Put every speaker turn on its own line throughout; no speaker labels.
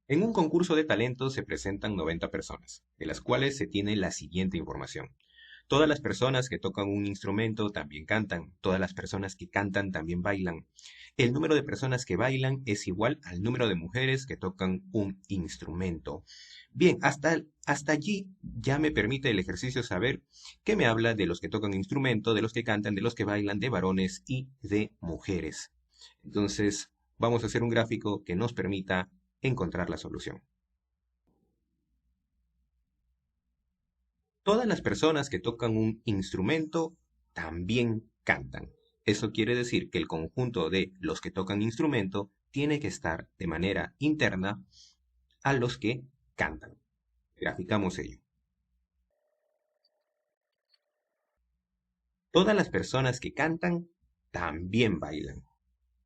En un concurso de talentos se presentan 90 personas, de las cuales se tiene la siguiente información. Todas las personas que tocan un instrumento también cantan, todas las personas que cantan también bailan. El número de personas que bailan es igual al número de mujeres que tocan un instrumento. Bien, hasta allí ya me permite el ejercicio saber que me habla de los que tocan instrumento, de los que cantan, de los que bailan, de varones y de mujeres. Entonces, vamos a hacer un gráfico que nos permita encontrar la solución. Todas las personas que tocan un instrumento también cantan. Eso quiere decir que el conjunto de los que tocan instrumento tiene que estar de manera interna a los que cantan. Graficamos ello. Todas las personas que cantan también bailan.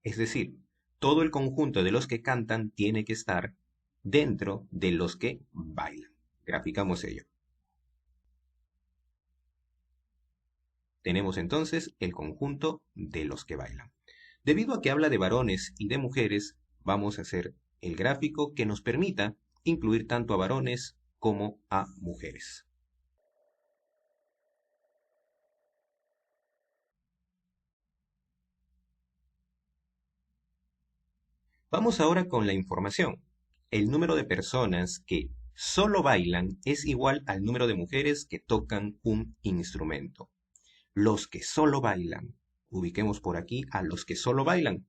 Es decir, todo el conjunto de los que cantan tiene que estar dentro de los que bailan. Graficamos ello. Tenemos entonces el conjunto de los que bailan. Debido a que habla de varones y de mujeres, vamos a hacer el gráfico que nos permita incluir tanto a varones como a mujeres. Vamos ahora con la información. El número de personas que solo bailan es igual al número de mujeres que tocan un instrumento. Los que solo bailan. Ubiquemos por aquí a los que solo bailan.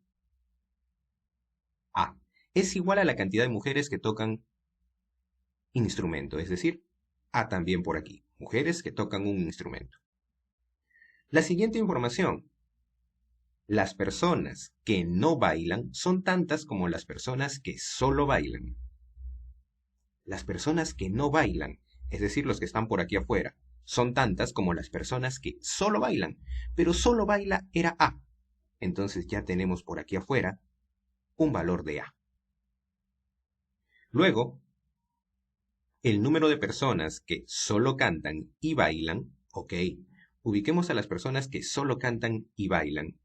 A. Es igual a la cantidad de mujeres que tocan instrumento, es decir, A también por aquí. Mujeres que tocan un instrumento. La siguiente información. Las personas que no bailan son tantas como las personas que solo bailan. Las personas que no bailan, es decir, los que están por aquí afuera, son tantas como las personas que solo bailan, pero solo baila era A. Entonces ya tenemos por aquí afuera un valor de A. Luego, el número de personas que solo cantan y bailan, ok, ubiquemos a las personas que solo cantan y bailan.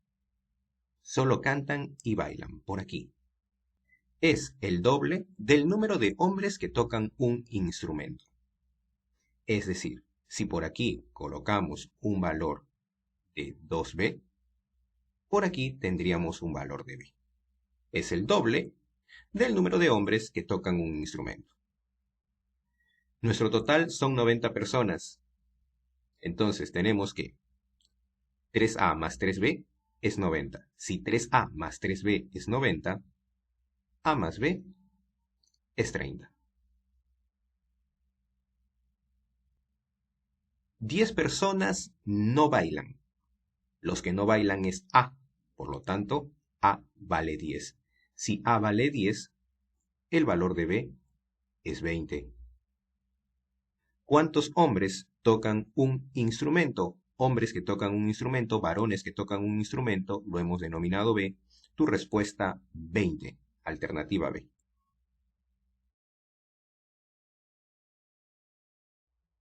Solo cantan y bailan, por aquí. Es el doble del número de hombres que tocan un instrumento. Es decir, si por aquí colocamos un valor de 2b, por aquí tendríamos un valor de b. Es el doble del número de hombres que tocan un instrumento. Nuestro total son 90 personas. Entonces tenemos que 3a más 3b es 90. Si 3a más 3b es 90, a más b es 30. 10 personas no bailan. Los que no bailan es A. Por lo tanto, A vale 10. Si A vale 10, el valor de B es 20. ¿Cuántos hombres tocan un instrumento? Hombres que tocan un instrumento, varones que tocan un instrumento, lo hemos denominado B. Tu respuesta, 20. Alternativa B.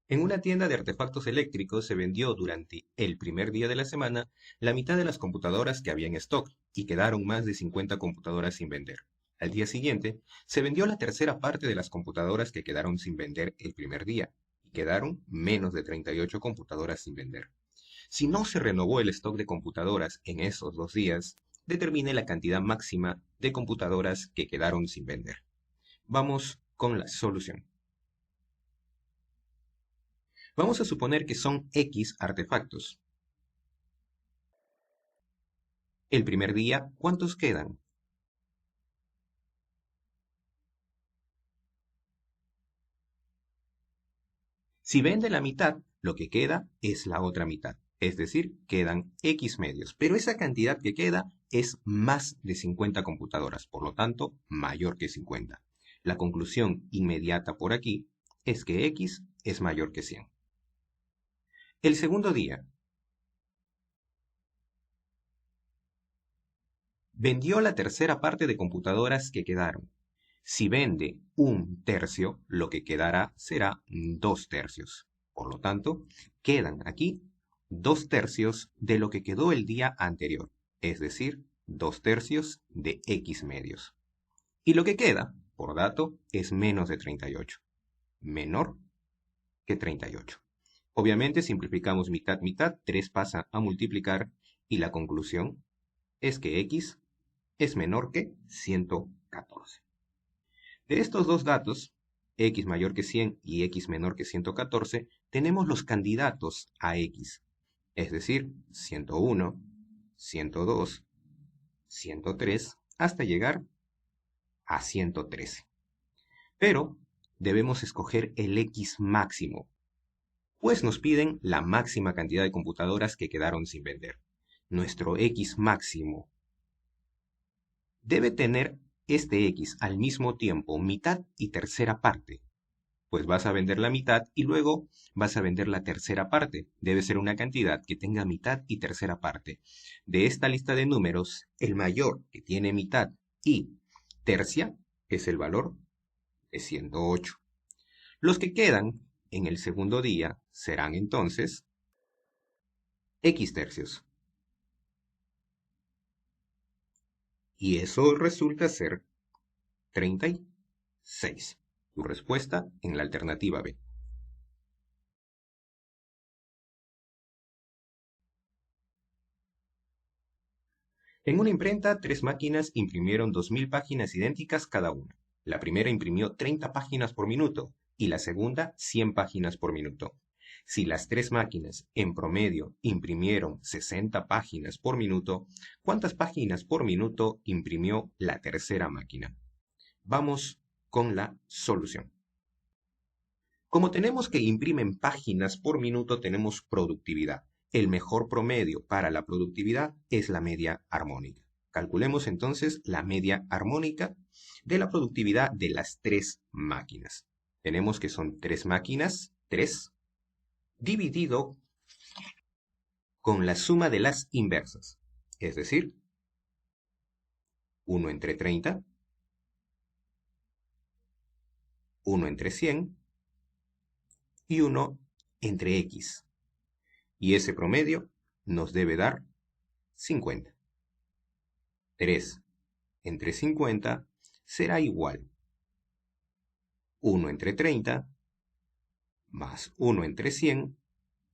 En una tienda de artefactos eléctricos se vendió durante el primer día de la semana la mitad de las computadoras que había en stock y quedaron más de 50 computadoras sin vender. Al día siguiente, se vendió la tercera parte de las computadoras que quedaron sin vender el primer día y quedaron menos de 38 computadoras sin vender. Si no se renovó el stock de computadoras en esos 2 días, determine la cantidad máxima de computadoras que quedaron sin vender. Vamos con la solución. Vamos a suponer que son X artefactos. El primer día, ¿cuántos quedan? Si vende la mitad, lo que queda es la otra mitad. Es decir, quedan X medios. Pero esa cantidad que queda es más de 50 computadoras, por lo tanto, mayor que 50. La conclusión inmediata por aquí es que X es mayor que 100. El segundo día, vendió la tercera parte de computadoras que quedaron. Si vende un tercio, lo que quedará será 2 tercios. Por lo tanto, quedan aquí 2 tercios de lo que quedó el día anterior, es decir, 2 tercios de X medios. Y lo que queda, por dato, es menos de 38. Menor que 38. Obviamente simplificamos mitad, mitad, 3 pasa a multiplicar y la conclusión es que X es menor que 114. De estos dos datos, X mayor que 100 y X menor que 114, tenemos los candidatos a X, es decir, 101, 102, 103, hasta llegar a 113. Pero debemos escoger el X máximo, pues nos piden la máxima cantidad de computadoras que quedaron sin vender. Nuestro X máximo debe tener este X al mismo tiempo mitad y tercera parte, pues vas a vender la mitad y luego vas a vender la tercera parte. Debe ser una cantidad que tenga mitad y tercera parte. De esta lista de números, el mayor que tiene mitad y tercia es el valor de 108. Los que quedan en el segundo día serán entonces X tercios. Y eso resulta ser 36. Tu respuesta en la alternativa B. En una imprenta, 3 máquinas imprimieron 2000 páginas idénticas cada una. La primera imprimió 30 páginas por minuto y la segunda 100 páginas por minuto. Si las 3 máquinas en promedio imprimieron 60 páginas por minuto, ¿cuántas páginas por minuto imprimió la tercera máquina? Vamos con la solución. Como tenemos que imprimen páginas por minuto, tenemos productividad. El mejor promedio para la productividad es la media armónica. Calculemos entonces la media armónica de la productividad de las 3 máquinas. Tenemos que son 3 máquinas, 3, dividido con la suma de las inversas. Es decir, 1 entre 30, 1 entre 100 y 1 entre X. Y ese promedio nos debe dar 50. 3 entre 50 será igual 1 entre 30 más 1 entre 100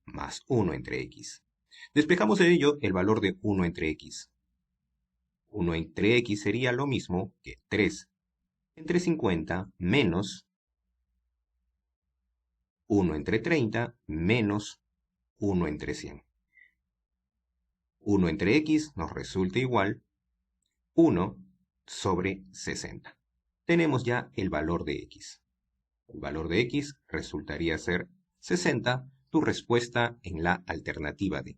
más 1 entre X. Despejamos de ello el valor de 1 entre X. 1 entre X sería lo mismo que 3 entre 50 menos 1 entre 30 menos 1 entre 100. 1 entre X nos resulta igual 1 sobre 60. Tenemos ya el valor de X. El valor de X resultaría ser 60, tu respuesta en la alternativa D.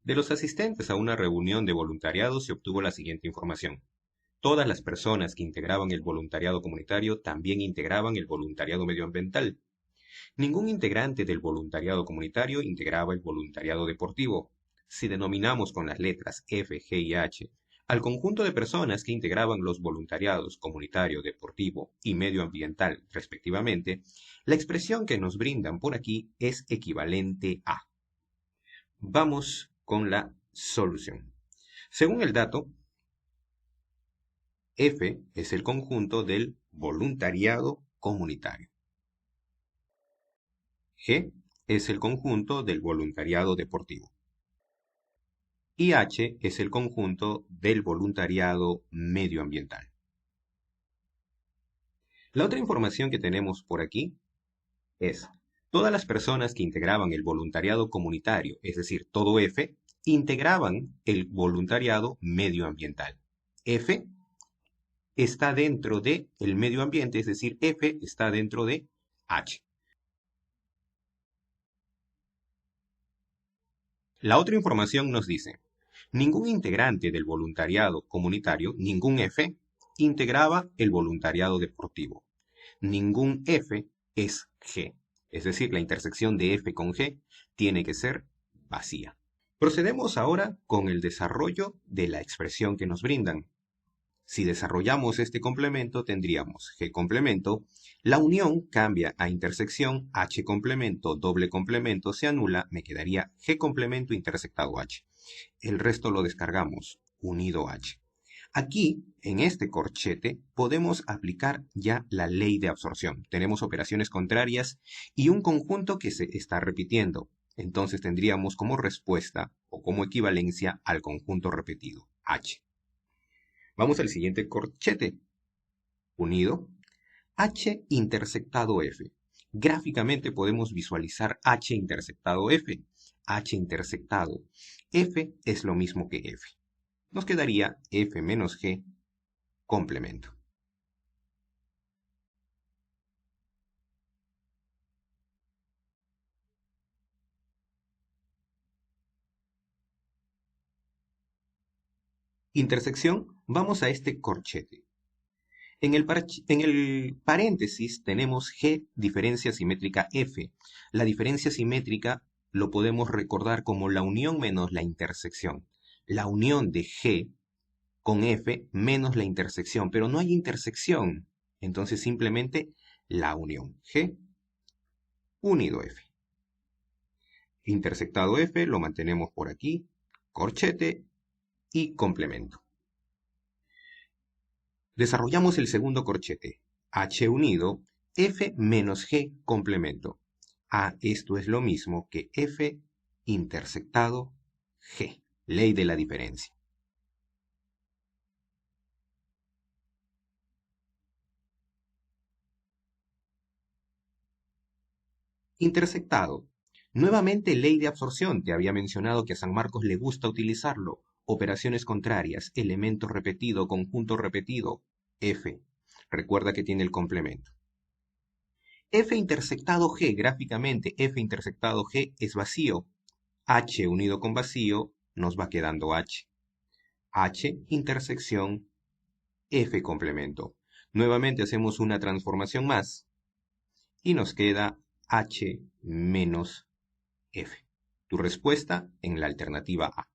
De los asistentes a una reunión de voluntariado se obtuvo la siguiente información. Todas las personas que integraban el voluntariado comunitario también integraban el voluntariado medioambiental. Ningún integrante del voluntariado comunitario integraba el voluntariado deportivo. Si denominamos con las letras F, G y H al conjunto de personas que integraban los voluntariados comunitario, deportivo y medioambiental respectivamente, la expresión que nos brindan por aquí es equivalente a. Vamos con la solución. Según el dato, F es el conjunto del voluntariado comunitario. G es el conjunto del voluntariado deportivo. Y H es el conjunto del voluntariado medioambiental. La otra información que tenemos por aquí es, todas las personas que integraban el voluntariado comunitario, es decir, todo F, integraban el voluntariado medioambiental. F está dentro de el medio ambiente, es decir, F está dentro de H. La otra información nos dice, ningún integrante del voluntariado comunitario, ningún F, integraba el voluntariado deportivo. Ningún F es G, es decir, la intersección de F con G tiene que ser vacía. Procedemos ahora con el desarrollo de la expresión que nos brindan. Si desarrollamos este complemento, tendríamos G complemento, la unión cambia a intersección, H complemento, doble complemento se anula, me quedaría G complemento intersectado H. El resto lo descargamos, unido H. Aquí, en este corchete, podemos aplicar ya la ley de absorción. Tenemos operaciones contrarias y un conjunto que se está repitiendo. Entonces tendríamos como respuesta o como equivalencia al conjunto repetido, H. Vamos al siguiente corchete. Unido, H intersectado F. Gráficamente podemos visualizar H intersectado F. H intersectado F es lo mismo que F. Nos quedaría F menos G complemento. Intersección, vamos a este corchete. En el paréntesis tenemos G diferencia simétrica F. La diferencia simétrica lo podemos recordar como la unión menos la intersección. La unión de G con F menos la intersección, pero no hay intersección. Entonces simplemente la unión. G unido F. Intersectado F lo mantenemos por aquí, corchete y complemento. Desarrollamos el segundo corchete. H unido, F menos G complemento. Esto es lo mismo que F intersectado G. Ley de la diferencia. Intersectado. Nuevamente ley de absorción. Te había mencionado que a San Marcos le gusta utilizarlo. Operaciones contrarias, elemento repetido, conjunto repetido, F. Recuerda que tiene el complemento. F intersectado G, gráficamente, F intersectado G es vacío. H unido con vacío nos va quedando H. H intersección F complemento. Nuevamente hacemos una transformación más y nos queda H menos F. Tu respuesta en la alternativa A.